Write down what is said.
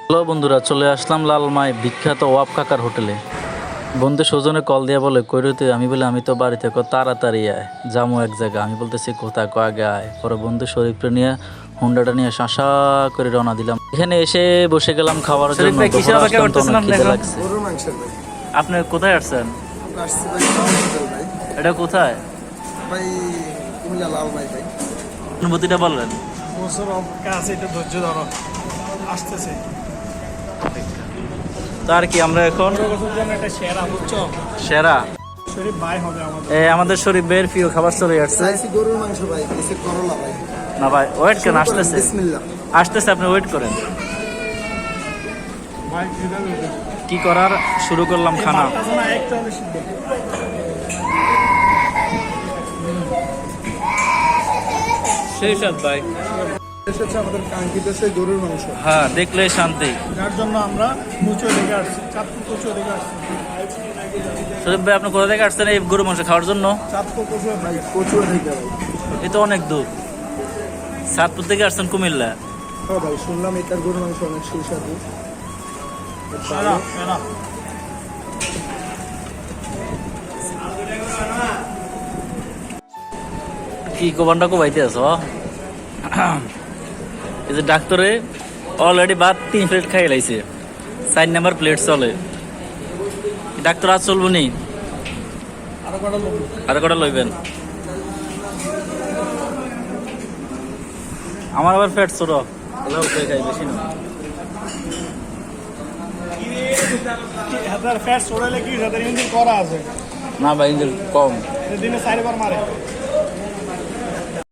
Hello বন্ধুরা, চলে আসলাম লালমাই বিখ্যাত ওয়াব কাকার হোটেলে। বন্ধু সজনে কল দিয়ে বলে কইরতে, আমি বলে আমি তো বাড়িতে তাড়াতাড়ি আয়, যামো এক জায়গা। আমি বলতেছি কোথায়, আগে আয়। পরে বন্ধু শরীফরে নিয়ে হুন্ডাটা নিয়ে শাঁসা করে রওনা দিলাম। এখানে এসে বসে গেলাম খাওয়ার জন্য। লাগছে। আপনি কোথায় আসছেন? এটা কোথায়? অনুভূতিটা বললেন। তার কি আমরা এখন সেরা আমাদের শরীফ ভাইয়ের প্রিয় খাবার চলে আসছে। না ভাই, ওয়েট করেন, আসতেছে আসতেছে, আপনি ওয়েট করেন। কি করার শুরু করলাম খানা। সেই সাথ ভাই এসেছে আমাদের কাঙ্ক্ষিত সেই গরুর মাংস। হ্যাঁ, দেখলে শান্তি। যার জন্য আমরা কচুয়া থেকে আসছি, চাঁদপুর কচুয়া থেকে আসছি। শরীফ ভাই, আপনি কোথা থেকে আসছেন এই গরু মাংস খাওয়ার জন্য? চাঁদপুর কচুয়া ভাই, কচুয়া থেকে। এ তো অনেক দূর। চাঁদপুর থেকে আসছেন কুমিল্লা? হ্যাঁ ভাই, শুনলাম এটার গরুর মাংস অনেক সুস্বাদু। কি কোবানটা কোবাইতে আছো? এই যে ডাক্তারে অলরেডি ভাত 3 প্লেট খাই লাইছে, 4 নাম্বার প্লেট চলে। ডাক্তার আজ চলবো নি, আরো কটা লইবেন? আমার আবার ফ্যাট ছোট, খাই বেশি না। ফ্যাট ছড়াইলে কি করা আছে? না ভাই, কম। দিনে 4 বার মারে।